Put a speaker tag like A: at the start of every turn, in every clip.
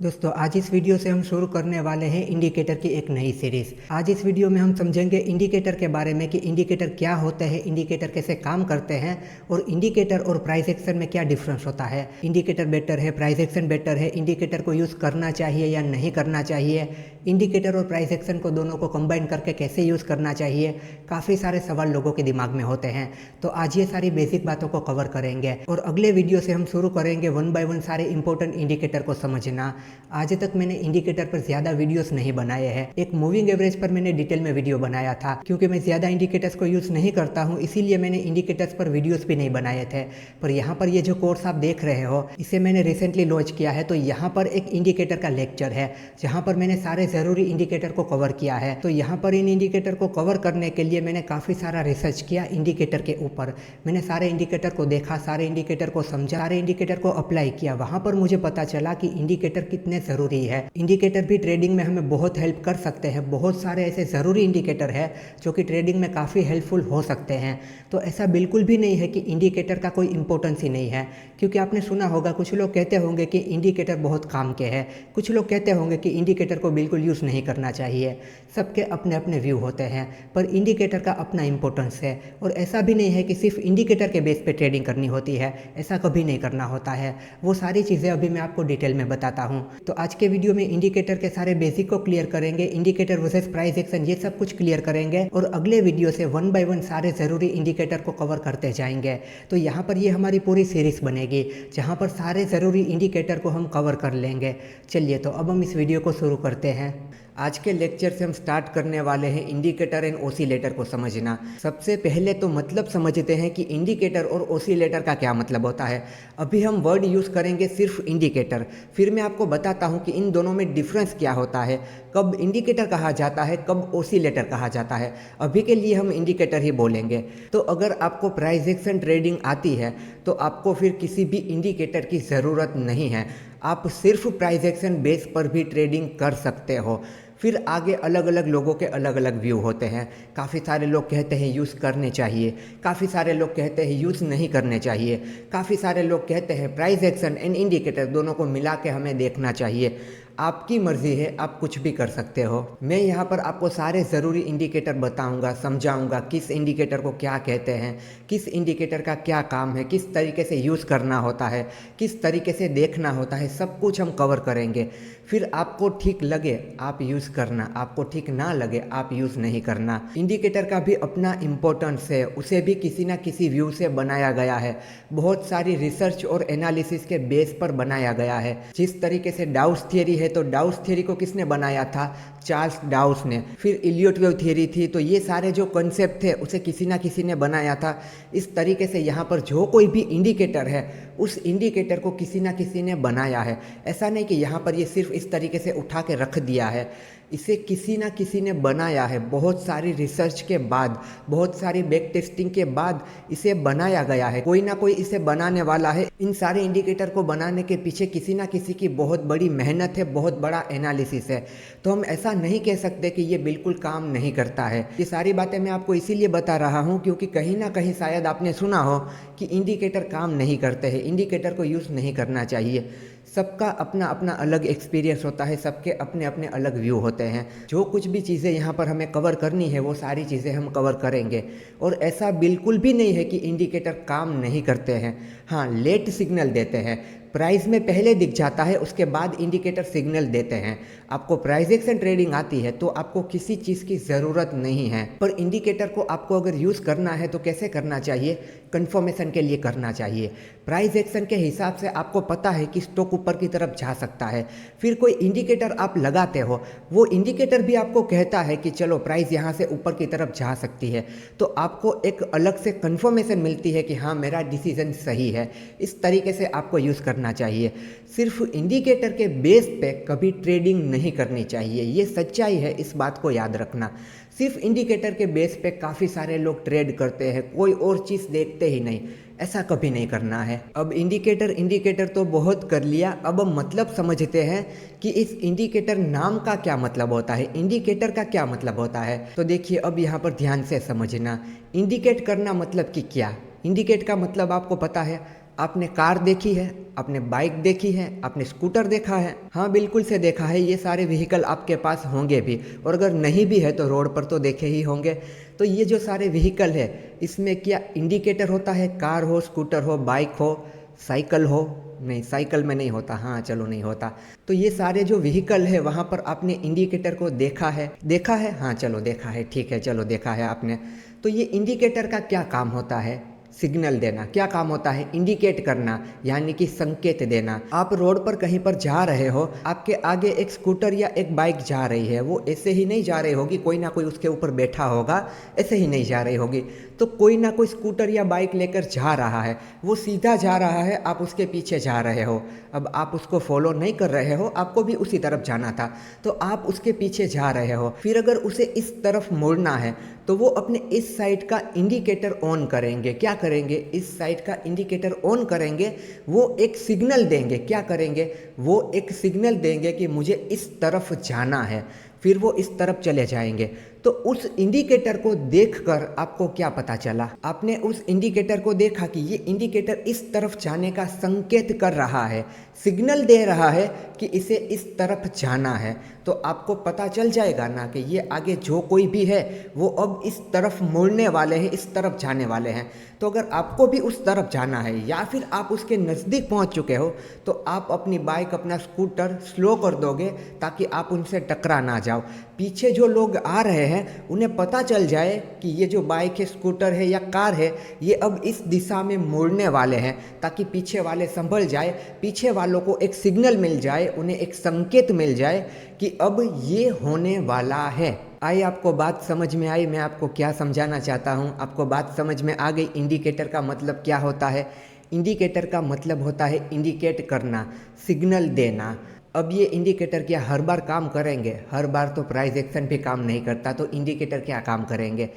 A: दोस्तों आज इस वीडियो से हम शुरू करने वाले हैं इंडिकेटर की एक नई सीरीज़। आज इस वीडियो में हम समझेंगे इंडिकेटर के बारे में कि इंडिकेटर क्या होते हैं, इंडिकेटर कैसे काम करते हैं और इंडिकेटर और प्राइस एक्शन में क्या डिफरेंस होता है। इंडिकेटर बेटर है, प्राइस एक्शन बेटर है, इंडिकेटर को यूज़ करना चाहिए या नहीं करना चाहिए, इंडिकेटर और प्राइस एक्शन को दोनों को कंबाइन करके कैसे यूज़ करना चाहिए। काफ़ी सारे सवाल लोगों के दिमाग में होते हैं, तो आज ये सारी बेसिक बातों को कवर करेंगे और अगले वीडियो से हम शुरू करेंगे वन बाय वन सारे इंपॉर्टेंट इंडिकेटर को समझना। आज तक मैंने इंडिकेटर पर ज़्यादा वीडियोस नहीं बनाए हैं। एक मूविंग एवरेज पर मैंने डिटेल में वीडियो बनाया था, क्योंकि मैं ज़्यादा इंडिकेटर्स को यूज़ नहीं करता हूं, इसीलिए मैंने इंडिकेटर्स पर वीडियोस भी नहीं बनाए थे। पर यहाँ पर ये जो कोर्स आप देख रहे हो, इसे मैंने रिसेंटली लॉन्च किया है, तो यहाँ पर एक इंडिकेटर का लेक्चर है जहाँ पर मैंने सारे ज़रूरी इंडिकेटर को कवर किया है। तो यहाँ पर इन इंडिकेटर को कवर करने के लिए मैंने काफ़ी सारा रिसर्च किया इंडिकेटर के ऊपर। मैंने सारे इंडिकेटर को देखा, सारे इंडिकेटर को समझा, सारे इंडिकेटर को अप्लाई किया। वहाँ पर मुझे पता चला कि इंडिकेटर कितने ज़रूरी है। इंडिकेटर भी ट्रेडिंग में हमें बहुत हेल्प कर सकते हैं। बहुत सारे ऐसे ज़रूरी इंडिकेटर है जो कि ट्रेडिंग में काफ़ी हेल्पफुल हो सकते हैं। तो ऐसा बिल्कुल भी नहीं है कि इंडिकेटर का कोई इंपॉर्टेंस ही नहीं है, क्योंकि आपने सुना होगा, कुछ लोग कहते होंगे कि इंडिकेटर बहुत काम के हैं, कुछ लोग कहते होंगे कि इंडिकेटर को बिल्कुल यूज़ नहीं करना चाहिए। सबके अपने अपने व्यू होते हैं, पर इंडिकेटर का अपना इंपॉर्टेंस है। और ऐसा भी नहीं है कि सिर्फ इंडिकेटर के बेस पे ट्रेडिंग करनी होती है, ऐसा कभी नहीं करना होता है। वो सारी चीज़ें अभी मैं आपको डिटेल में बताता हूँ। तो आज के वीडियो में इंडिकेटर के सारे बेसिक को क्लियर करेंगे, इंडिकेटर वर्सेस प्राइस एक्शन ये सब कुछ क्लियर करेंगे और अगले वीडियो से वन बाय वन सारे ज़रूरी इंडिकेटर को कवर करते जाएंगे। तो यहाँ पर ये हमारी पूरी सीरीज बनेगी जहाँ पर सारे ज़रूरी इंडिकेटर को हम कवर कर लेंगे। चलिए तो अब हम इस वीडियो को शुरू करते हैं। आज के लेक्चर से हम स्टार्ट करने वाले हैं इंडिकेटर एंड ओसिलेटर को समझना। सबसे पहले तो मतलब समझते हैं कि इंडिकेटर और ओसिलेटर का क्या मतलब होता है। अभी हम वर्ड यूज़ करेंगे सिर्फ इंडिकेटर, फिर मैं आपको बताता हूं कि इन दोनों में डिफरेंस क्या होता है, कब इंडिकेटर कहा जाता है, कब ओसिलेटर कहा जाता है। अभी के लिए हम इंडिकेटर ही बोलेंगे। तो अगर आपको प्राइस एक्शन ट्रेडिंग आती है तो आपको फिर किसी भी इंडिकेटर की ज़रूरत नहीं है। आप सिर्फ प्राइस एक्शन बेस पर भी ट्रेडिंग कर सकते हो। फिर आगे अलग अलग लोगों के अलग अलग व्यू होते हैं। काफ़ी सारे लोग कहते हैं यूज़ करने चाहिए, काफ़ी सारे लोग कहते हैं यूज़ नहीं करने चाहिए, काफ़ी सारे लोग कहते हैं प्राइस एक्शन एंड इंडिकेटर दोनों को मिला के हमें देखना चाहिए। आपकी मर्ज़ी है, आप कुछ भी कर सकते हो। मैं यहाँ पर आपको सारे ज़रूरी इंडिकेटर बताऊँगा, समझाऊँगा किस इंडिकेटर को क्या कहते हैं, किस इंडिकेटर का क्या काम है, किस तरीके से यूज़ करना होता है, किस तरीके से देखना होता है, सब कुछ हम कवर करेंगे। फिर आपको ठीक लगे आप यूज़ करना, आपको ठीक ना लगे आप यूज़ नहीं करना। इंडिकेटर का भी अपना इम्पोर्टेंस है, उसे भी किसी ना किसी व्यू से बनाया गया है। बहुत सारी रिसर्च और एनालिसिस के बेस पर बनाया गया है। जिस तरीके से डाउस थियरी है, तो डाउस थियरी को किसने बनाया था? चार्ल्स डाउस ने। फिर इलियट वेव थियरी थी, तो ये सारे जो कॉन्सेप्ट थे उसे किसी ना किसी ने बनाया था। इस तरीके से यहाँ पर जो कोई भी इंडिकेटर है उस इंडिकेटर को किसी ना किसी ने बनाया है। ऐसा नहीं कि यहाँ पर ये सिर्फ इस तरीके से उठा के रख दिया है, इसे किसी ना किसी ने बनाया है। बहुत सारी रिसर्च के बाद, बहुत सारी बैक टेस्टिंग के बाद इसे बनाया गया है। कोई ना कोई इसे बनाने वाला है। इन सारे इंडिकेटर को बनाने के पीछे किसी ना किसी की बहुत बड़ी मेहनत है, बहुत बड़ा एनालिसिस है। तो हम ऐसा नहीं कह सकते कि ये बिल्कुल काम नहीं करता है। ये सारी बातें मैं आपको इसीलिए बता रहा हूँ क्योंकि कहीं ना कहीं शायद आपने सुना हो कि इंडिकेटर काम नहीं करते हैं, इंडिकेटर को यूज़ नहीं करना चाहिए। सबका अपना अपना अलग एक्सपीरियंस होता है, सबके अपने अपने अलग व्यू होते हैं। जो कुछ भी चीज़ें यहाँ पर हमें कवर करनी है वो सारी चीज़ें हम कवर करेंगे। और ऐसा बिल्कुल भी नहीं है कि इंडिकेटर काम नहीं करते हैं। हाँ, लेट सिग्नल देते हैं। प्राइस में पहले दिख जाता है, उसके बाद इंडिकेटर सिग्नल देते हैं। आपको प्राइस एक्शन ट्रेडिंग आती है तो आपको किसी चीज़ की ज़रूरत नहीं है। पर इंडिकेटर को आपको अगर यूज़ करना है तो कैसे करना चाहिए? कंफर्मेशन के लिए करना चाहिए। प्राइस एक्शन के हिसाब से आपको पता है कि स्टॉक ऊपर की तरफ जा सकता है। फिर कोई इंडिकेटर आप लगाते हो, वो इंडिकेटर भी आपको कहता है कि चलो प्राइस यहाँ से ऊपर की तरफ जा सकती है, तो आपको एक अलग से कंफर्मेशन मिलती है कि हाँ मेरा डिसीजन सही है। इस तरीके से आपको यूज़ करना चाहिए। सिर्फ इंडिकेटर के बेस पे कभी ट्रेडिंग नहीं करनी चाहिए, ये सच्चाई है, इस बात को याद रखना। सिर्फ इंडिकेटर के बेस पे काफ़ी सारे लोग ट्रेड करते हैं, कोई और चीज़ देखते ही नहीं। ऐसा कभी नहीं करना है। अब इंडिकेटर तो बहुत कर लिया, अब मतलब समझते हैं कि इस इंडिकेटर नाम का क्या मतलब होता है, इंडिकेटर का क्या मतलब होता है। तो देखिए अब यहाँ पर ध्यान से समझना। इंडिकेट करना मतलब कि क्या? इंडिकेट का मतलब आपको पता है, आपने कार देखी है, आपने बाइक देखी है, आपने स्कूटर देखा है? हाँ, बिल्कुल से देखा है। ये सारे व्हीकल आपके पास होंगे भी, और अगर नहीं भी है तो रोड पर तो देखे ही होंगे। तो ये जो सारे व्हीकल है, इसमें क्या इंडिकेटर होता है? कार हो, स्कूटर हो, बाइक हो, साइकिल हो? नहीं, साइकिल में नहीं होता। हाँ चलो, नहीं होता। तो ये सारे जो व्हीकल है वहाँ पर आपने इंडिकेटर को देखा है? देखा है? हाँ चलो देखा है, ठीक है, चलो देखा है आपने। तो ये इंडिकेटर का क्या काम होता है? सिग्नल देना। क्या काम होता है? इंडिकेट करना, यानी कि संकेत देना। आप रोड पर कहीं पर जा रहे हो, आपके आगे एक स्कूटर या एक बाइक जा रही है, वो ऐसे ही नहीं जा रही होगी, कोई ना कोई उसके ऊपर बैठा होगा, ऐसे ही नहीं जा रही होगी। तो कोई ना कोई स्कूटर या बाइक लेकर जा रहा है, वो सीधा जा रहा है, आप उसके पीछे जा रहे हो। अब आप उसको फॉलो नहीं कर रहे हो, आपको भी उसी तरफ जाना था, तो आप उसके पीछे जा रहे हो। फिर अगर उसे इस तरफ मुड़ना है तो वो अपने इस साइड का इंडिकेटर ऑन करेंगे। क्या करेंगे? इस साइड का इंडिकेटर ऑन करेंगे। वो एक सिग्नल देंगे। क्या करेंगे? वो एक सिग्नल देंगे कि मुझे इस तरफ जाना है। फिर वो इस तरफ चले जाएंगे। तो उस इंडिकेटर को देखकर आपको क्या पता चला? आपने उस इंडिकेटर को देखा कि ये इंडिकेटर इस तरफ जाने का संकेत कर रहा है, सिग्नल दे रहा है कि इसे इस तरफ जाना है। तो आपको पता चल जाएगा ना कि ये आगे जो कोई भी है वो अब इस तरफ मुड़ने वाले हैं, इस तरफ जाने वाले हैं। तो अगर आपको भी उस तरफ जाना है या फिर आप उसके नज़दीक पहुंच चुके हो, तो आप अपनी बाइक, अपना स्कूटर स्लो कर दोगे ताकि आप उनसे टकरा ना जाओ। पीछे जो लोग आ रहे हैं उन्हें पता चल जाए कि ये जो बाइक है, स्कूटर है या कार है, ये अब इस दिशा में मुड़ने वाले हैं, ताकि पीछे वाले संभल जाए, पीछे वालों को एक सिग्नल मिल जाए, उन्हें एक संकेत मिल जाए कि अब ये होने वाला है। आई आपको बात समझ में आई? मैं आपको क्या समझाना चाहता हूँ? आपको बात समझ में आ गई? इंडिकेटर का मतलब क्या होता है? इंडिकेटर का मतलब होता है इंडिकेट करना, सिग्नल देना। अब ये इंडिकेटर क्या हर बार काम करेंगे? हर बार तो प्राइस एक्शन भी काम नहीं करता, तो इंडिकेटर क्या काम करेंगे?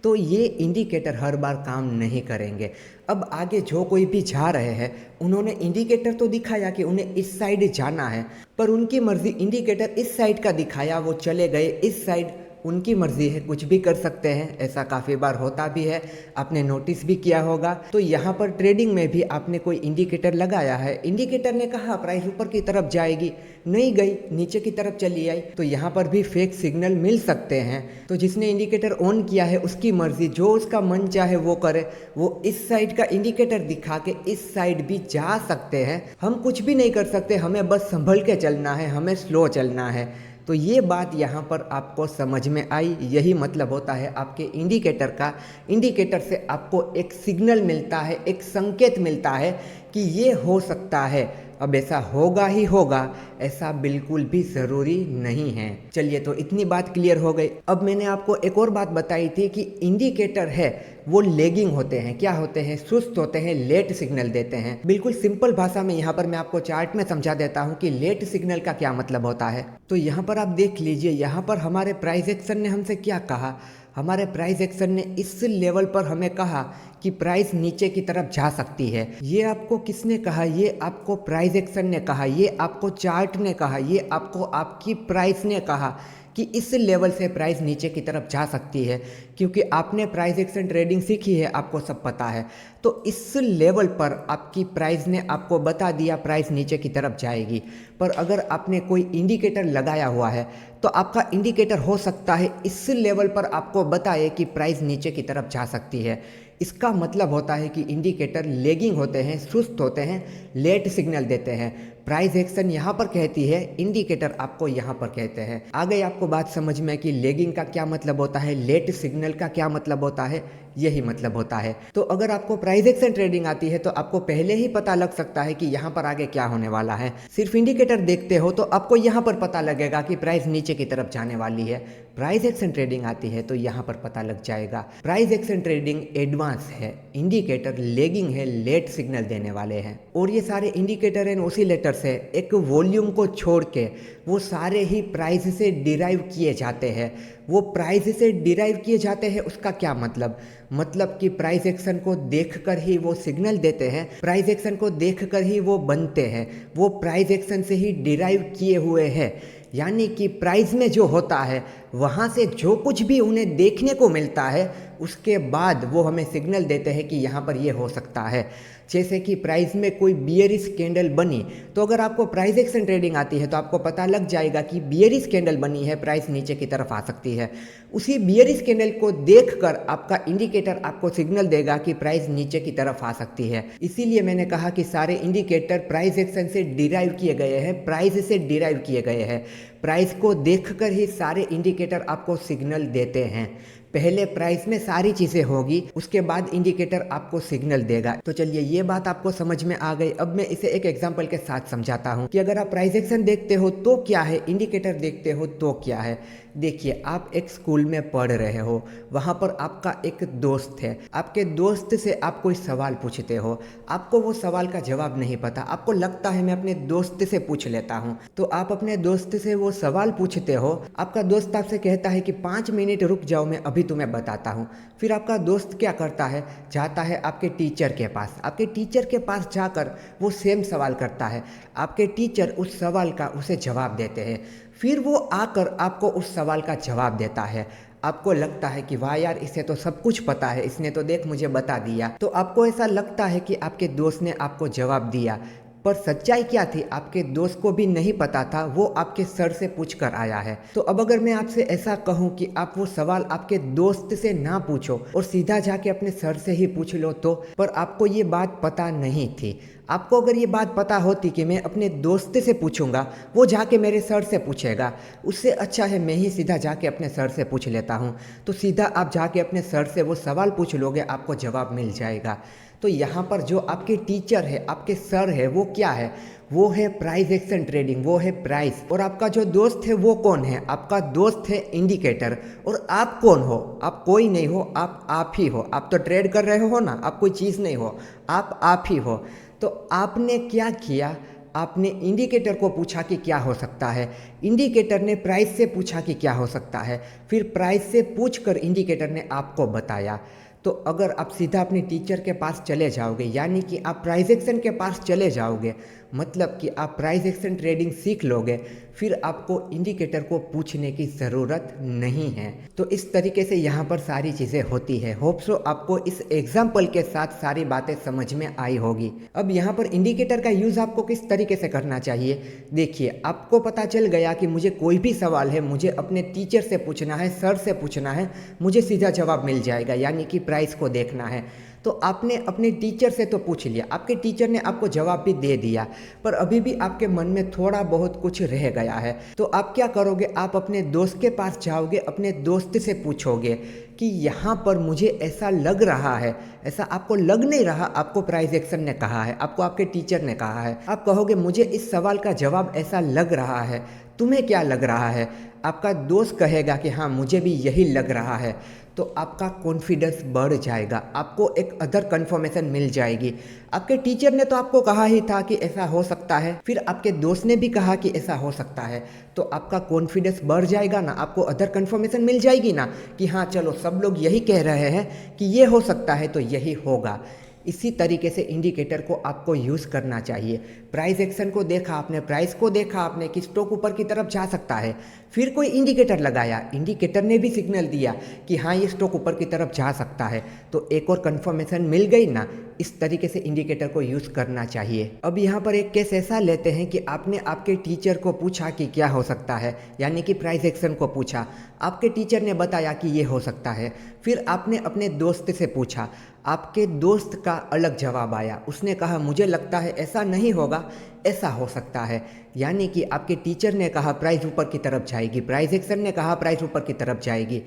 A: तो ये इंडिकेटर हर बार काम नहीं करेंगे। अब आगे जो कोई भी जा रहे हैं, उन्होंने इंडिकेटर तो दिखाया कि उन्हें इस साइड जाना है, पर उनकी मर्जी, इंडिकेटर इस साइड का दिखाया, वो चले गए इस साइड। उनकी मर्जी है, कुछ भी कर सकते हैं, ऐसा काफ़ी बार होता भी है, आपने नोटिस भी किया होगा। तो यहाँ पर ट्रेडिंग में भी आपने कोई इंडिकेटर लगाया है, इंडिकेटर ने कहा प्राइस ऊपर की तरफ जाएगी, नहीं गई, नीचे की तरफ चली आई, तो यहाँ पर भी फेक सिग्नल मिल सकते हैं। तो जिसने इंडिकेटर ऑन किया है उसकी मर्जी, जो उसका मन चाहे वो करे। वो इस साइड का इंडिकेटर दिखा के इस साइड भी जा सकते हैं। हम कुछ भी नहीं कर सकते, हमें बस संभल के चलना है, हमें स्लो चलना है। तो ये बात यहाँ पर आपको समझ में आई। यही मतलब होता है आपके इंडिकेटर का। इंडिकेटर से आपको एक सिग्नल मिलता है, एक संकेत मिलता है कि ये हो सकता है। अब ऐसा होगा ही होगा, ऐसा बिल्कुल भी ज़रूरी नहीं है। चलिए, तो इतनी बात क्लियर हो गई। अब मैंने आपको एक और बात बताई थी कि इंडिकेटर है वो लेगिंग होते हैं। क्या होते हैं? सुस्त होते हैं, लेट सिग्नल देते हैं। बिल्कुल सिंपल भाषा में यहाँ पर मैं आपको चार्ट में समझा देता हूँ कि लेट सिग्नल का क्या मतलब होता है। तो यहाँ पर आप देख लीजिए, यहाँ पर हमारे प्राइस एक्शन ने हमसे क्या कहा? हमारे प्राइस एक्शन ने इस लेवल पर हमें कहा कि प्राइस नीचे की तरफ जा सकती है। ये आपको किसने कहा? ये आपको प्राइस एक्शन ने कहा, ये आपको चार्ट ने कहा, ये आपको आपकी प्राइस ने कहा कि इस लेवल से प्राइस नीचे की तरफ जा सकती है। क्योंकि आपने प्राइस एक्शन ट्रेडिंग सीखी है, आपको सब पता है। तो इस लेवल पर आपकी प्राइस ने आपको बता दिया प्राइस नीचे की तरफ जाएगी। पर अगर आपने कोई इंडिकेटर लगाया हुआ है तो आपका इंडिकेटर हो सकता है इस लेवल पर आपको बताए कि प्राइस नीचे की तरफ जा सकती है। इसका मतलब होता है कि इंडिकेटर लेगिंग होते हैं, सुस्त होते हैं, लेट सिग्नल देते हैं। प्राइस एक्शन यहाँ पर कहती है, इंडिकेटर आपको यहाँ पर कहते हैं। आ गई आपको बात समझ में कि लेगिंग का क्या मतलब होता है, लेट सिग्नल का क्या मतलब होता है? यही मतलब होता है। तो अगर आपको प्राइस एक्शन ट्रेडिंग आती है तो आपको पहले ही पता लग सकता है कि यहाँ पर आगे क्या होने वाला है। सिर्फ इंडिकेटर देखते हो तो आपको यहाँ पर पता लगेगा कि प्राइस नीचे की तरफ जाने वाली है। प्राइस एक्शन ट्रेडिंग आती है तो यहाँ पर पता लग जाएगा। प्राइस एक्शन ट्रेडिंग एडवांस है, इंडिकेटर लेगिंग है, लेट सिग्नल देने वाले हैं। और ये सारे इंडिकेटर एंड ऑसिलेटर्स है, एक वॉल्यूम को छोड़ के वो सारे ही प्राइस से डिराइव किए जाते हैं। वो प्राइस से डिराइव किए जाते हैं, उसका क्या मतलब? मतलब कि प्राइस एक्शन को देखकर ही वो सिग्नल देते हैं, प्राइस एक्शन को देखकर ही वो बनते हैं, वो प्राइस एक्शन से ही डिराइव किए हुए हैं। यानी कि प्राइस में जो होता है वहाँ से जो कुछ भी उन्हें देखने को मिलता है उसके बाद वो हमें सिग्नल देते हैं कि यहाँ पर ये हो सकता है। जैसे कि प्राइस में कोई बियरिश कैंडल बनी, तो अगर आपको प्राइस एक्शन ट्रेडिंग आती है तो आपको पता लग जाएगा कि बियरिश कैंडल बनी है, प्राइस नीचे की तरफ आ सकती है। उसी बियरिश कैंडल को देखकर आपका इंडिकेटर आपको सिग्नल देगा कि प्राइस नीचे की तरफ आ सकती है। इसीलिए मैंने कहा कि सारे इंडिकेटर प्राइस एक्शन से डिराइव किए गए हैं, प्राइस से डिराइव किए गए हैं। प्राइस को देखकर ही सारे इंडिकेटर आपको सिग्नल देते हैं। पहले प्राइस में सारी चीज़ें होगी, उसके बाद इंडिकेटर आपको सिग्नल देगा। तो चलिए ये बात आपको समझ में आ गई। अब मैं इसे एक एग्जांपल के साथ समझाता हूँ कि अगर आप प्राइस एक्शन देखते हो तो क्या है, इंडिकेटर देखते हो तो क्या है। देखिए, आप एक स्कूल में पढ़ रहे हो, वहाँ पर आपका एक दोस्त है। आपके दोस्त से आप कोई सवाल पूछते हो, आपको वो सवाल का जवाब नहीं पता, आपको लगता है मैं अपने दोस्त से पूछ लेता हूँ। तो आप अपने दोस्त से वो सवाल पूछते हो, आपका दोस्त आपसे कहता है कि 5 मिनट रुक जाओ, मैं अभी तुम्हें बताता हूँ। फिर आपका दोस्त क्या करता है, जाता है आपके टीचर के पास। आपके टीचर के पास जाकर वो सेम सवाल करता है। आपके टीचर उस सवाल का उसे जवाब देते हैं। फिर वो आकर आपको उस सवाल का जवाब देता है। आपको लगता है कि वाह यार, इसे तो सब कुछ पता है, इसने तो देख मुझे बता दिया। तो आपको ऐसा लगता है कि आपके दोस्त ने आपको जवाब दिया, पर सच्चाई क्या थी, आपके दोस्त को भी नहीं पता था, वो आपके सर से पूछ कर आया है। तो अब अगर मैं आपसे ऐसा कहूँ कि आप वो सवाल आपके दोस्त से ना पूछो और सीधा जाके अपने सर से ही पूछ लो, तो पर आपको ये बात पता नहीं थी। आपको अगर ये बात पता होती कि मैं अपने दोस्त से पूछूंगा, वो जाके मेरे सर से पूछेगा, उससे अच्छा है मैं ही सीधा जाके अपने सर से पूछ लेता हूँ। तो सीधा आप जाके अपने सर से वो सवाल पूछ लोगे, आपको जवाब मिल जाएगा। तो यहाँ पर जो आपके टीचर है, आपके सर है, वो क्या है, वो है प्राइस एक्शन ट्रेडिंग, वो है प्राइस। और आपका जो दोस्त है वो कौन है, आपका दोस्त है इंडिकेटर। और आप कौन हो, आप कोई नहीं हो, आप ही हो। आप तो ट्रेड कर रहे हो ना, आप कोई चीज़ नहीं हो, आप ही हो। तो आपने क्या किया, आपने इंडिकेटर को पूछा कि क्या हो सकता है, इंडिकेटर ने प्राइस से पूछा कि क्या हो सकता है, फिर प्राइस से पूछकर इंडिकेटर ने आपको बताया। तो अगर आप सीधा अपने टीचर के पास चले जाओगे, यानी कि आप प्राइस एक्शन के पास चले जाओगे, मतलब कि आप प्राइस एक्शन ट्रेडिंग सीख लोगे, फिर आपको इंडिकेटर को पूछने की ज़रूरत नहीं है। तो इस तरीके से यहाँ पर सारी चीज़ें होती है। होप सो आपको इस एग्जाम्पल के साथ सारी बातें समझ में आई होगी। अब यहाँ पर इंडिकेटर का यूज़ आपको किस तरीके से करना चाहिए, देखिए, आपको पता चल गया कि मुझे कोई भी सवाल है, मुझे अपने टीचर से पूछना है, सर से पूछना है, मुझे सीधा जवाब मिल जाएगा, यानी कि प्राइस को देखना है। तो आपने अपने टीचर से तो पूछ लिया, आपके टीचर ने आपको जवाब भी दे दिया, पर अभी भी आपके मन में थोड़ा बहुत कुछ रह गया है। तो आप क्या करोगे, आप अपने दोस्त के पास जाओगे, अपने दोस्त से पूछोगे कि यहाँ पर मुझे ऐसा लग रहा है। ऐसा आपको लग नहीं रहा, आपको प्राइस एक्शन ने कहा है, आपको आपके टीचर ने कहा है। आप कहोगे मुझे इस सवाल का जवाब ऐसा लग रहा है, तुम्हें क्या लग रहा है। आपका दोस्त कहेगा कि हाँ मुझे भी यही लग रहा है। तो आपका कॉन्फिडेंस बढ़ जाएगा, आपको एक अदर कन्फर्मेशन मिल जाएगी। आपके टीचर ने तो आपको कहा ही था कि ऐसा हो सकता है, फिर आपके दोस्त ने भी कहा कि ऐसा हो सकता है, तो आपका कॉन्फिडेंस बढ़ जाएगा ना, आपको अदर कन्फर्मेशन मिल जाएगी ना कि हाँ चलो सब लोग यही कह रहे हैं कि ये हो सकता है तो यही होगा। इसी तरीके से इंडिकेटर को आपको यूज़ करना चाहिए। प्राइस एक्शन को देखा आपने, प्राइस को देखा आपने कि स्टॉक ऊपर की तरफ जा सकता है, फिर कोई इंडिकेटर लगाया, इंडिकेटर ने भी सिग्नल दिया कि हाँ ये स्टॉक ऊपर की तरफ जा सकता है, तो एक और कंफर्मेशन मिल गई ना। इस तरीके से इंडिकेटर को यूज़ करना चाहिए। अब यहाँ पर एक केस ऐसा लेते हैं कि आपने आपके टीचर को पूछा कि क्या हो सकता है, यानी कि प्राइस एक्शन को पूछा, आपके टीचर ने बताया कि ये हो सकता है। फिर आपने अपने दोस्त से पूछा, आपके दोस्त का अलग जवाब आया, उसने कहा मुझे लगता है ऐसा नहीं होगा, ऐसा हो सकता है। यानी कि आपके टीचर ने कहा प्राइस ऊपर की तरफ जाएगी, प्राइस एक्शन ने कहा प्राइस ऊपर की तरफ जाएगी,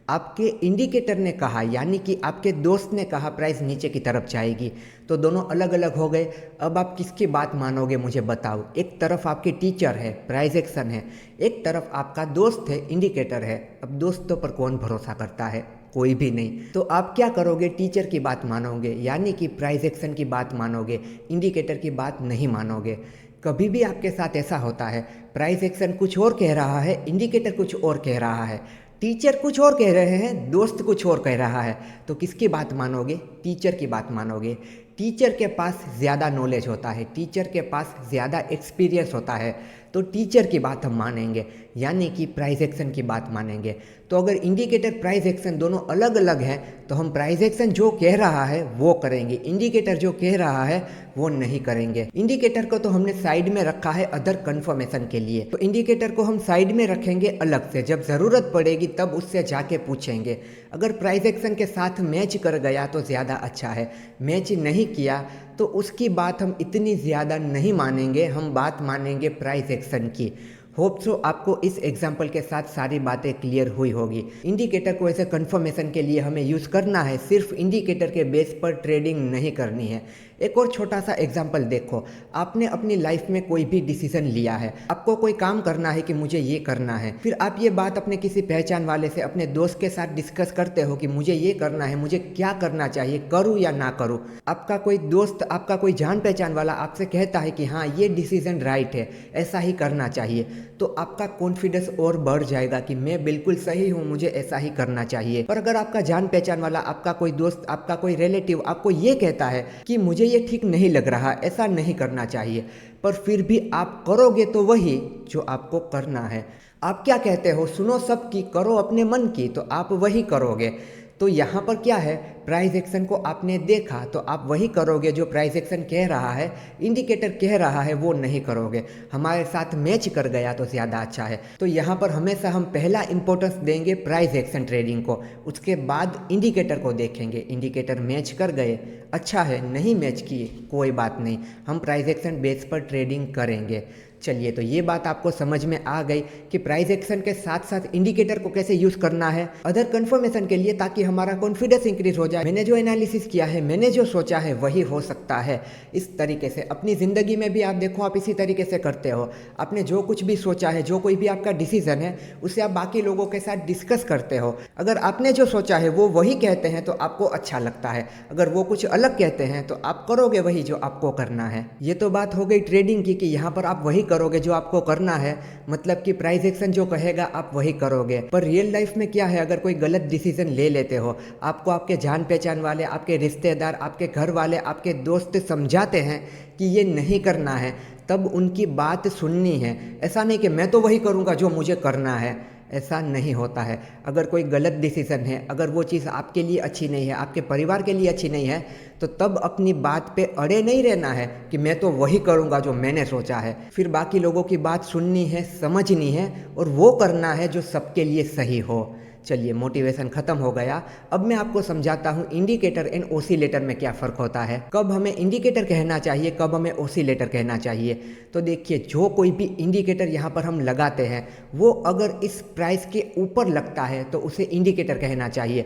A: आपके इंडिकेटर ने कहा यानी कि आपके दोस्त ने कहा प्राइस नीचे की तरफ जाएगी। तो दोनों अलग अलग हो गए। अब आप किसकी बात मानोगे मुझे बताओ। एक तरफ आपके टीचर है, प्राइस एक्शन है, एक तरफ आपका दोस्त है, इंडिकेटर है। अब दोस्तों पर कौन भरोसा करता है, कोई भी नहीं। तो आप क्या करोगे, टीचर की बात मानोगे, यानी कि प्राइस एक्शन की बात मानोगे, इंडिकेटर की बात नहीं मानोगे। कभी भी आपके साथ ऐसा होता है, प्राइस एक्शन कुछ और कह रहा है, इंडिकेटर कुछ और कह रहा है, टीचर कुछ और कह रहे हैं, दोस्त कुछ और कह रहा है, तो किसकी बात मानोगे, टीचर की बात मानोगे। टीचर के पास ज़्यादा नॉलेज होता है, टीचर के पास ज़्यादा एक्सपीरियंस होता है, तो टीचर की बात हम मानेंगे, यानी कि प्राइस एक्शन की बात मानेंगे। तो अगर इंडिकेटर प्राइस एक्शन दोनों अलग अलग हैं तो हम प्राइस एक्शन जो कह रहा है वो करेंगे, इंडिकेटर जो कह रहा है वो नहीं करेंगे। इंडिकेटर को तो हमने साइड में रखा है अदर कंफर्मेशन के लिए, तो इंडिकेटर को हम साइड में रखेंगे अलग से, जब ज़रूरत पड़ेगी तब उससे जाके पूछेंगे। अगर प्राइस एक्शन के साथ मैच कर गया तो ज़्यादा अच्छा है, मैच नहीं किया तो उसकी बात हम इतनी ज़्यादा नहीं मानेंगे, हम बात मानेंगे प्राइस एक्शन की। होप सो आपको इस एग्जाम्पल के साथ सारी बातें क्लियर हुई होगी। इंडिकेटर को ऐसे कंफर्मेशन के लिए हमें यूज़ करना है, सिर्फ इंडिकेटर के बेस पर ट्रेडिंग नहीं करनी है। एक और छोटा सा एग्जाम्पल देखो, आपने अपनी लाइफ में कोई भी डिसीजन लिया है, आपको कोई काम करना है कि मुझे ये करना है, फिर आप ये बात अपने किसी पहचान वाले से, अपने दोस्त के साथ डिस्कस करते हो कि मुझे ये करना है, मुझे क्या करना चाहिए, करूँ या ना करूँ। आपका कोई दोस्त, आपका कोई जान पहचान वाला आपसे कहता है कि हाँ ये डिसीजन राइट है, ऐसा ही करना चाहिए, तो आपका कॉन्फिडेंस और बढ़ जाएगा कि मैं बिल्कुल सही हूँ, मुझे ऐसा ही करना चाहिए। और अगर आपका जान पहचान वाला, आपका कोई दोस्त, आपका कोई रिलेटिव आपको ये कहता है कि मुझे ये ठीक नहीं लग रहा, ऐसा नहीं करना चाहिए, पर फिर भी आप करोगे तो वही जो आपको करना है। आप क्या कहते हो, सुनो सबकी, करो अपने मन की, तो आप वही करोगे। तो यहाँ पर क्या है, प्राइस एक्शन को आपने देखा तो आप वही करोगे जो प्राइस एक्शन कह रहा है, इंडिकेटर कह रहा है वो नहीं करोगे। हमारे साथ मैच कर गया तो ज़्यादा अच्छा है। तो यहाँ पर हमेशा हम पहला इंपॉर्टेंस देंगे प्राइस एक्शन ट्रेडिंग को, उसके बाद इंडिकेटर को देखेंगे। इंडिकेटर मैच कर गए अच्छा है, नहीं मैच किए कोई बात नहीं, हम प्राइस एक्शन बेस पर ट्रेडिंग करेंगे। चलिए, तो ये बात आपको समझ में आ गई कि प्राइस एक्शन के साथ साथ इंडिकेटर को कैसे यूज़ करना है अदर कंफर्मेशन के लिए, ताकि हमारा कॉन्फिडेंस इंक्रीज हो जाए। मैंने जो एनालिसिस किया है, मैंने जो सोचा है वही हो सकता है। इस तरीके से अपनी ज़िंदगी में भी आप देखो, आप इसी तरीके से करते हो। आपने जो कुछ भी सोचा है, जो कोई भी आपका डिसीजन है, उसे आप बाकी लोगों के साथ डिस्कस करते हो। अगर आपने जो सोचा है वो वही कहते हैं तो आपको अच्छा लगता है, अगर वो कुछ अलग कहते हैं तो आप करोगे वही जो आपको करना है। ये तो बात हो गई ट्रेडिंग की कि यहाँ पर आप वही करोगे जो आपको करना है, मतलब कि प्राइस एक्शन जो कहेगा आप वही करोगे। पर रियल लाइफ में क्या है, अगर कोई गलत डिसीजन ले लेते हो, आपको आपके जान पहचान वाले, आपके रिश्तेदार, आपके घर वाले, आपके दोस्त समझाते हैं कि ये नहीं करना है, तब उनकी बात सुननी है। ऐसा नहीं कि मैं तो वही करूँगा जो मुझे करना है, ऐसा नहीं होता है। अगर कोई गलत डिसीज़न है, अगर वो चीज़ आपके लिए अच्छी नहीं है, आपके परिवार के लिए अच्छी नहीं है, तो तब अपनी बात पे अड़े नहीं रहना है कि मैं तो वही करूँगा जो मैंने सोचा है। फिर बाकी लोगों की बात सुननी है, समझनी है और वो करना है जो सबके लिए सही हो। चलिए, मोटिवेशन खत्म हो गया। अब मैं आपको समझाता हूँ इंडिकेटर एंड ओसिलेटर में क्या फ़र्क होता है, कब हमें इंडिकेटर कहना चाहिए, कब हमें ओसिलेटर कहना चाहिए। तो देखिए, जो कोई भी इंडिकेटर यहाँ पर हम लगाते हैं वो अगर इस प्राइस के ऊपर लगता है तो उसे इंडिकेटर कहना चाहिए,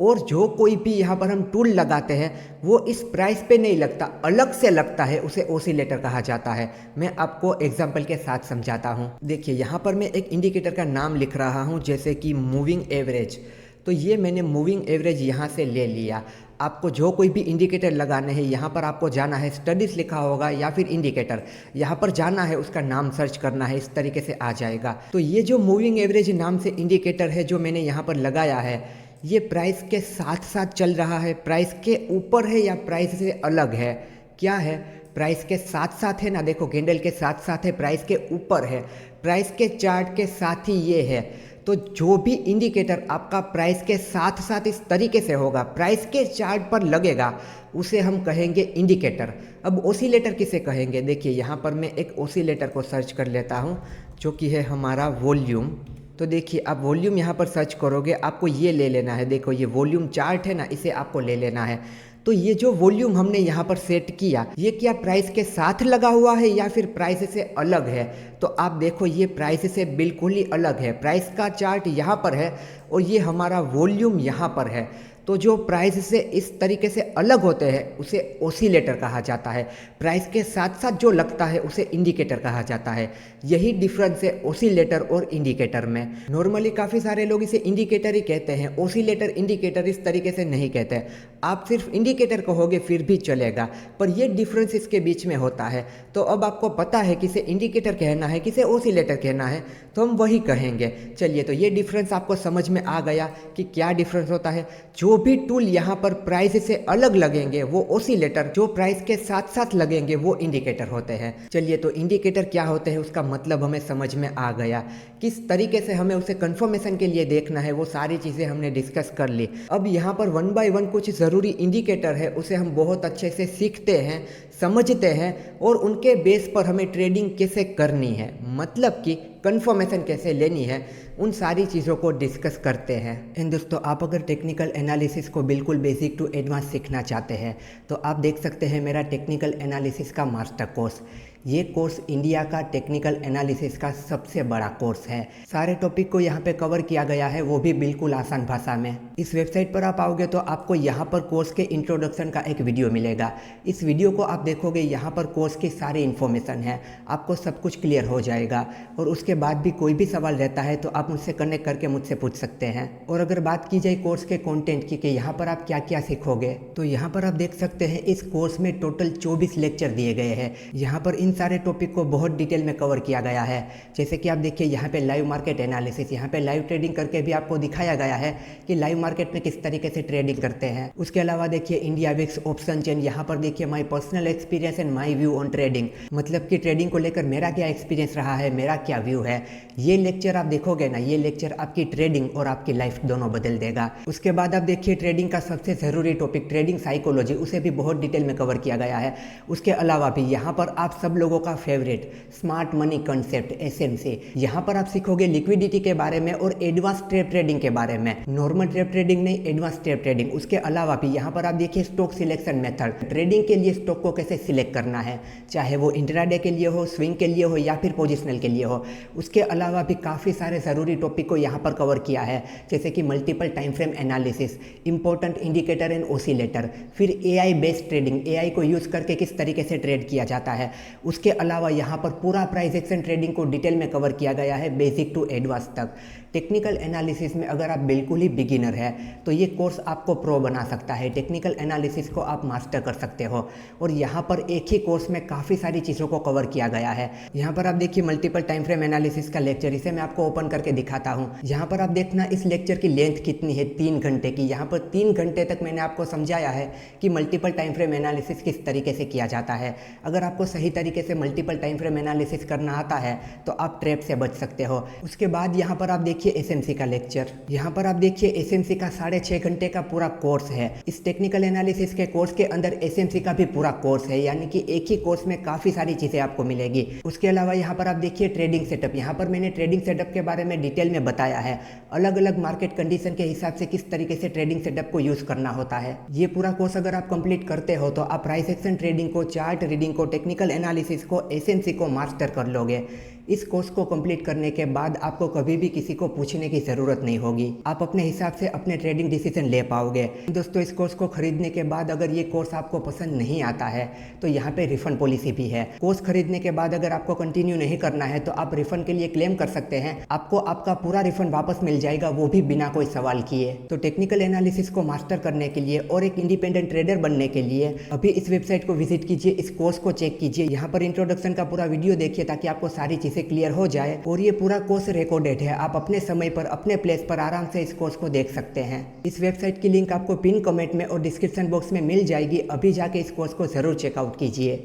A: और जो कोई भी यहाँ पर हम टूल लगाते हैं वो इस प्राइस पे नहीं लगता, अलग से लगता है, उसे ओसिलेटर कहा जाता है। मैं आपको एग्जांपल के साथ समझाता हूँ। देखिए, यहाँ पर मैं एक इंडिकेटर का नाम लिख रहा हूँ, जैसे कि मूविंग एवरेज। तो ये मैंने मूविंग एवरेज यहाँ से ले लिया। आपको जो कोई भी इंडिकेटर लगाने हैं, यहाँ पर आपको जाना है, स्टडीज़ लिखा होगा या फिर इंडिकेटर, यहाँ पर जाना है, उसका नाम सर्च करना है, इस तरीके से आ जाएगा। तो ये जो मूविंग एवरेज नाम से इंडिकेटर है जो मैंने यहाँ पर लगाया है, ये प्राइस के साथ साथ चल रहा है, प्राइस के ऊपर है या प्राइस से अलग है। क्या है, प्राइस के साथ साथ है ना, देखो कैंडल के साथ साथ है, प्राइस के ऊपर है, प्राइस के चार्ट के साथ ही ये है। तो जो भी इंडिकेटर आपका प्राइस के साथ साथ इस तरीके से होगा, प्राइस के चार्ट पर लगेगा, उसे हम कहेंगे इंडिकेटर। अब ओसिलेटर किसे कहेंगे, देखिए यहाँ पर मैं एक ओसिलेटर को सर्च कर लेता हूँ जो कि है हमारा वॉल्यूम। तो देखिए, आप वॉल्यूम यहाँ पर सर्च करोगे, आपको ये ले लेना है, देखो ये वॉल्यूम चार्ट है ना, इसे आपको ले लेना है। तो ये जो वॉल्यूम हमने यहाँ पर सेट किया, ये क्या प्राइस के साथ लगा हुआ है या फिर प्राइस से अलग है। तो आप देखो, ये प्राइस से बिल्कुल ही अलग है, प्राइस का चार्ट यहाँ पर है और ये हमारा वॉल्यूम यहाँ पर है। तो जो प्राइस से इस तरीके से अलग होते हैं उसे ओसिलेटर कहा जाता है, प्राइस के साथ साथ जो लगता है उसे इंडिकेटर कहा जाता है। यही डिफरेंस है ओसिलेटर और इंडिकेटर में। नॉर्मली काफ़ी सारे लोग इसे इंडिकेटर ही कहते हैं, ओसिलेटर इंडिकेटर इस तरीके से नहीं कहते। आप सिर्फ इंडिकेटर कहोगे फिर भी चलेगा, पर ये डिफरेंस इसके बीच में होता है। तो अब आपको पता है किसे इंडिकेटर कहना है, किसे ओसिलेटर कहना है, तो हम वही कहेंगे। चलिए, तो ये डिफरेंस आपको समझ में आ गया कि क्या डिफरेंस होता है। जो जो भी टूल यहाँ पर प्राइस से अलग लगेंगे वो ओसिलेटर, जो प्राइस के साथ साथ लगेंगे वो इंडिकेटर होते हैं। चलिए, तो इंडिकेटर क्या होते हैं उसका मतलब हमें समझ में आ गया। किस तरीके से हमें उसे कंफर्मेशन के लिए देखना है वो सारी चीज़ें हमने डिस्कस कर ली। अब यहाँ पर 1 बाय 1 कुछ ज़रूरी इंडिकेटर है, उसे हम बहुत अच्छे से सीखते हैं, समझते हैं और उनके बेस पर हमें ट्रेडिंग कैसे करनी है, मतलब कि कंफर्मेशन कैसे लेनी है, उन सारी चीज़ों को डिस्कस करते हैं। एंड दोस्तों, आप अगर टेक्निकल एनालिसिस को बिल्कुल बेसिक टू एडवांस सीखना चाहते हैं तो आप देख सकते हैं मेरा टेक्निकल एनालिसिस का मास्टर कोर्स। ये कोर्स इंडिया का टेक्निकल एनालिसिस का सबसे बड़ा कोर्स है। सारे टॉपिक को यहाँ पे कवर किया गया है, वो भी बिल्कुल आसान भाषा में। इस वेबसाइट पर आप आओगे तो आपको यहाँ पर कोर्स के इंट्रोडक्शन का एक वीडियो मिलेगा। इस वीडियो को आप देखोगे, यहाँ पर कोर्स की सारी इन्फॉर्मेशन है, आपको सब कुछ क्लियर हो जाएगा। और उसके बाद भी कोई भी सवाल रहता है तो आप मुझसे कनेक्ट करके मुझसे पूछ सकते हैं। और अगर बात की जाए कोर्स के कंटेंट की कि यहाँ पर आप क्या क्या सीखोगे, तो यहाँ पर आप देख सकते हैं इस कोर्स में टोटल 24 लेक्चर दिए गए हैं। यहाँ पर इन सारे टॉपिक को बहुत डिटेल में कवर किया गया है। जैसे कि आप देखिए, यहाँ पे लाइव मार्केट एनालिसिस, यहाँ पे लाइव ट्रेडिंग करके भी आपको दिखाया गया है कि लाइव मार्केट में किस तरीके से ट्रेडिंग करते हैं। उसके अलावा देखिए इंडिया विक्स ऑप्शन चेन, यहाँ पर देखिए my personal experience and my view on trading, मतलब कि ट्रेडिंग को लेकर मेरा क्या एक्सपीरियंस रहा है, मेरा क्या व्यू है। ये लेक्चर आप देखोगे ना, ये लेक्चर आपकी ट्रेडिंग और आपकी लाइफ दोनों बदल देगा। उसके बाद आप देखिए ट्रेडिंग का सबसे ज़रूरी टॉपिक ट्रेडिंग साइकोलॉजी, उसे भी बहुत डिटेल में कवर किया गया है। उसके अलावा भी यहाँ पर आप सब लोगों का favourite smart money concept SMC, यहाँ पर आप सीखोगे लिक्विडिटी के बारे में और एडवांस ट्रेड ट्रेडिंग के बारे में। नॉर्मल ट्रेड ट्रेडिंग नहीं, एडवांस ट्रेड ट्रेडिंग। उसके अलावा भी यहाँ पर आप देखिए स्टॉक सिलेक्शन मेथड, ट्रेडिंग के लिए स्टॉक को कैसे सिलेक्ट करना है, चाहे वो इंट्राडे के लिए हो, स्विंग के लिए हो या फिर पोजिशनल के लिए हो। उसके अलावा भी काफ़ी सारे ज़रूरी टॉपिक को यहाँ पर कवर किया है, जैसे कि multiple time frame analysis, important indicator and oscillator, फिर AI बेस्ड ट्रेडिंग, AI को यूज़ करके किस तरीके से ट्रेड किया जाता है। उसके अलावा यहाँ पर पूरा प्राइस एक्शन ट्रेडिंग को डिटेल में कवर किया गया है, बेसिक टू एडवांस तक। टेक्निकल एनालिसिस में अगर आप बिल्कुल ही बिगिनर है तो ये कोर्स आपको प्रो बना सकता है। टेक्निकल एनालिसिस को आप मास्टर कर सकते हो। और यहाँ पर एक ही कोर्स में काफ़ी सारी चीज़ों को कवर किया गया है। यहाँ पर आप देखिए मल्टीपल टाइम फ्रेम एनालिसिस का लेक्चर, इसे मैं आपको ओपन करके दिखाता हूँ। यहाँ पर आप देखना इस लेक्चर की लेंथ कितनी है, 3 घंटे की। यहाँ पर 3 घंटे तक मैंने आपको समझाया है कि मल्टीपल टाइम फ्रेम एनालिसिस किस तरीके से किया जाता है। अगर आपको सही तरीके से मल्टीपल टाइम फ्रेम एनालिसिस करना आता है तो आप ट्रैप से बच सकते हो। उसके बाद यहाँ पर आप देखिए SMC का लेक्चर, यहाँ पर आप देखिए SMC का 6.5 घंटे का पूरा कोर्स है। इस टेक्निकल एनालिसिस के कोर्स के अंदर SMC का भी पूरा कोर्स है, यानी कि एक ही कोर्स में काफ़ी सारी चीज़ें आपको मिलेगी। उसके अलावा यहाँ पर आप देखिए ट्रेडिंग सेटअप, यहाँ पर मैंने ट्रेडिंग सेटअप के बारे में डिटेल में बताया है, अलग अलग मार्केट कंडीशन के हिसाब से किस तरीके से ट्रेडिंग सेटअप को यूज़ करना होता है। ये पूरा कोर्स अगर आप कंप्लीट करते हो तो आप प्राइस एक्शन ट्रेडिंग को, चार्ट रीडिंग को, टेक्निकल एनालिसिस को, SMC को मास्टर कर लोगे। इस कोर्स को कंप्लीट करने के बाद आपको कभी भी किसी को पूछने की ज़रूरत नहीं होगी, आप अपने हिसाब से अपने ट्रेडिंग डिसीजन ले पाओगे। दोस्तों, इस कोर्स को खरीदने के बाद अगर ये कोर्स आपको पसंद नहीं आता है तो यहाँ पे रिफंड पॉलिसी भी है। कोर्स खरीदने के बाद अगर आपको कंटिन्यू नहीं करना है तो आप रिफंड के लिए क्लेम कर सकते हैं, आपको आपका पूरा रिफंड वापस मिल जाएगा, वो भी बिना कोई सवाल किए। तो टेक्निकल एनालिसिस को मास्टर करने के लिए और एक इंडिपेंडेंट ट्रेडर बनने के लिए अभी इस वेबसाइट को विजिट कीजिए, इस कोर्स को चेक कीजिए, यहाँ पर इंट्रोडक्शन का पूरा वीडियो देखिए ताकि आपको सारी चीज़ें क्लियर हो जाए। और ये पूरा कोर्स रिकॉर्डेड है, आप अपने समय पर अपने प्लेस पर आराम से इस कोर्स को देख सकते हैं। इस वेबसाइट की लिंक आपको पिन कमेंट में और डिस्क्रिप्शन बॉक्स में मिल जाएगी। अभी जाके इस कोर्स को जरूर चेकआउट कीजिए।